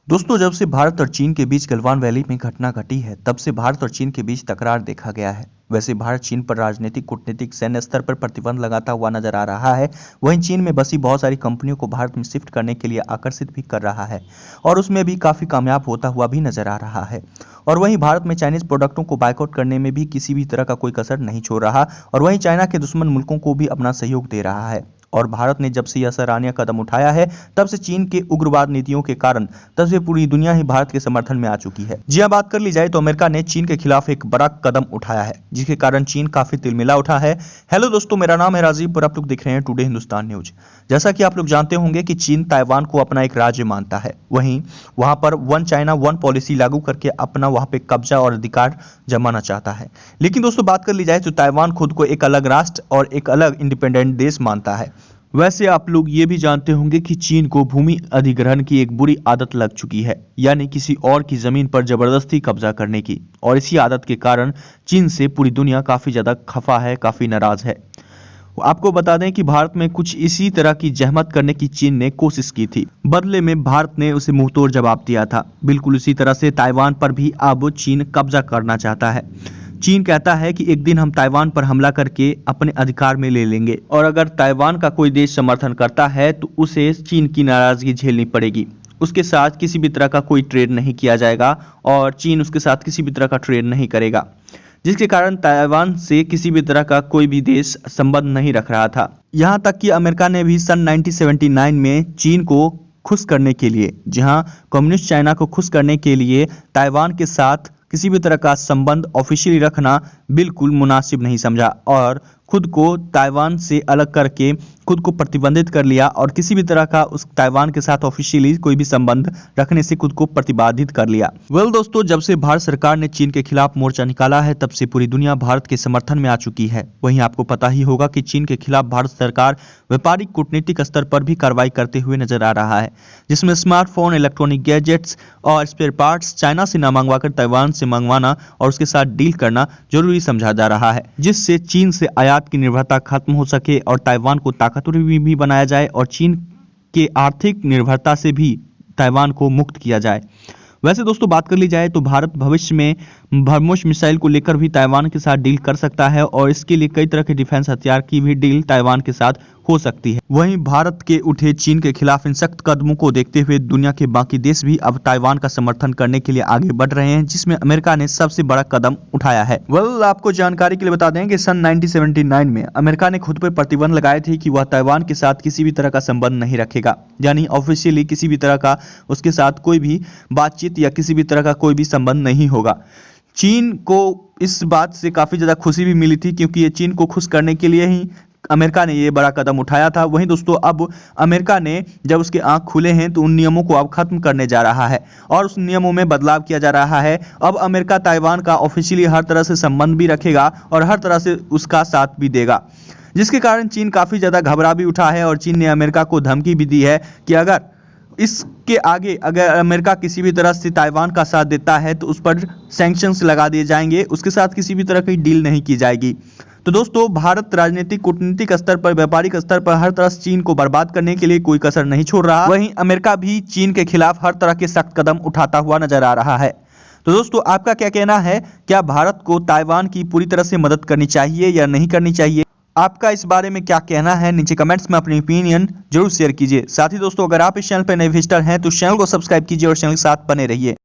दोस्तों, जब से भारत और चीन के बीच गलवान वैली में घटना घटी है, तब से भारत और चीन के बीच तकरार देखा गया है। वैसे भारत चीन पर राजनीतिक, कूटनीतिक, सैन्य स्तर पर प्रतिबंध लगाता हुआ नजर आ रहा है। वहीं चीन में बसी बहुत सारी कंपनियों को भारत में शिफ्ट करने के लिए आकर्षित भी कर रहा है और उसमें भी काफी कामयाब होता हुआ भी नजर आ रहा है। और वहीं भारत में चाइनीज प्रोडक्टों को बायकॉट करने में भी किसी भी तरह का कोई कसर नहीं छोड़ रहा और वहीं चाइना के दुश्मन मुल्कों को भी अपना सहयोग दे रहा है। और भारत ने जब से यह सराहनीय कदम उठाया है, तब से चीन के उग्रवाद नीतियों के कारण तब से पूरी दुनिया ही भारत के समर्थन में आ चुकी है। जी हां, बात कर ली जाए तो अमेरिका ने चीन के खिलाफ एक बड़ा कदम उठाया है, जिसके कारण चीन काफी तिलमिला उठा है। हेलो दोस्तों, मेरा नाम है राजीव और आप लोग देख रहे हैं टुडे हिंदुस्तान न्यूज। जैसा कि आप लोग जानते होंगे कि चीन ताइवान को अपना एक राज्य मानता है। वहीं वहां पर वन चाइना वन पॉलिसी लागू करके अपना वहां पे कब्जा और अधिकार जमाना चाहता है। लेकिन दोस्तों, बात कर ली जाए तो ताइवान खुद को एक अलग राष्ट्र और एक अलग इंडिपेंडेंट देश मानता है। वैसे आप लोग ये भी जानते होंगे कि चीन को भूमि अधिग्रहण की एक बुरी आदत लग चुकी है, यानी किसी और की जमीन पर जबरदस्ती कब्जा करने की। और इसी आदत के कारण चीन से पूरी दुनिया काफी ज्यादा खफा है, काफी नाराज है। आपको बता दें कि भारत में कुछ इसी तरह की जहमत करने की चीन ने कोशिश की थी। बदले में भारत ने उसे मुंहतोड़ जवाब दिया था। बिल्कुल इसी तरह से ताइवान पर भी अब चीन कब्जा करना चाहता है। चीन कहता है कि एक दिन हम ताइवान पर हमला करके अपने अधिकार में ले लेंगे और अगर ताइवान का कोई देश समर्थन करता है तो उसे चीन की नाराजगी झेलनी पड़ेगी। उसके साथ किसी भी तरह का कोई ट्रेड नहीं किया जाएगा और चीन उसके साथ किसी भी तरह का ट्रेड नहीं करेगा, जिसके कारण ताइवान से किसी भी तरह का कोई भी देश संबंध नहीं रख रहा था। यहाँ तक कि अमेरिका ने भी सन 1979 में चीन को खुश करने के लिए, जहां कम्युनिस्ट चाइना को खुश करने के लिए ताइवान के साथ किसी भी तरह का संबंध ऑफिशियली रखना बिल्कुल मुनासिब नहीं समझा और खुद को ताइवान से अलग करके खुद को प्रतिबंधित कर लिया और किसी भी तरह का उस ताइवान के साथ ऑफिशियली कोई भी संबंध रखने से खुद को प्रतिबंधित कर लिया। दोस्तों, जब से भारत सरकार ने चीन के खिलाफ मोर्चा निकाला है, तब से पूरी दुनिया भारत के समर्थन में आ चुकी है। वहीं आपको पता ही होगा कि चीन के खिलाफ भारत सरकार व्यापारिक कूटनीतिक स्तर पर भी कार्रवाई करते हुए नजर आ रहा है, जिसमें स्मार्टफोन, इलेक्ट्रॉनिक गैजेट्स और स्पेयर पार्ट्स चाइना से न मंगवाकर ताइवान से मंगवाना और उसके साथ डील करना जरूरी समझा जा रहा है, जिससे चीन से आयात की निर्भरता खत्म हो सके और ताइवान को ताकतवर भी बनाया जाए और चीन के आर्थिक निर्भरता से भी ताइवान को मुक्त किया जाए। वैसे दोस्तों, बात कर ली जाए तो भारत भविष्य में ब्रह्मोस मिसाइल को लेकर भी ताइवान के साथ डील कर सकता है और इसके लिए कई तरह के डिफेंस हथियार की भी डील ताइवान के साथ हो सकती है। वहीं भारत के उठे चीन के खिलाफ इन सख्त कदमों को देखते हुए दुनिया के बाकी देश भी अब ताइवान का समर्थन करने के लिए आगे बढ़ रहे हैं, जिसमें अमेरिका ने सबसे बड़ा कदम उठाया है। आपको जानकारी के लिए बता दें कि सन 1979 में अमेरिका ने खुद पर प्रतिबंध लगाए थे कि वह ताइवान के साथ किसी भी तरह का संबंध नहीं रखेगा, यानी ऑफिशियली किसी भी तरह का उसके साथ कोई भी बातचीत या किसी भी तरह का कोई भी संबंध नहीं होगा। चीन को इस बात से काफी ज्यादा खुशी भी मिली थी, क्योंकि ये चीन को खुश करने के लिए ही अमेरिका ने ये बड़ा कदम उठाया था। वहीं दोस्तों, अब अमेरिका ने जब उसके आंख खुले हैं तो उन नियमों को अब खत्म करने जा रहा है और उस नियमों में बदलाव किया जा रहा है। अब अमेरिका ताइवान का ऑफिशियली हर तरह से संबंध भी रखेगा और हर तरह से उसका साथ भी देगा, जिसके कारण चीन काफी ज्यादा घबरा भी उठा है और चीन ने अमेरिका को धमकी भी दी है कि अगर इसके आगे अगर अमेरिका किसी भी तरह से ताइवान का साथ देता है तो उस पर सैंक्शंस लगा दिए जाएंगे, उसके साथ किसी भी तरह की डील नहीं की जाएगी। तो दोस्तों, भारत राजनीतिक, कूटनीतिक स्तर पर, व्यापारिक स्तर पर हर तरह से चीन को बर्बाद करने के लिए कोई कसर नहीं छोड़ रहा। वहीं अमेरिका भी चीन के खिलाफ हर तरह के सख्त कदम उठाता हुआ नजर आ रहा है। तो दोस्तों, आपका क्या कहना है? क्या भारत को ताइवान की पूरी तरह से मदद करनी चाहिए या नहीं करनी चाहिए? आपका इस बारे में क्या कहना है? नीचे कमेंट्स में अपनी ओपिनियन जरूर शेयर कीजिए। साथ ही दोस्तों, अगर आप इस चैनल पर नए विजिटर हैं तो चैनल को सब्सक्राइब कीजिए और चैनल के साथ बने रहिए।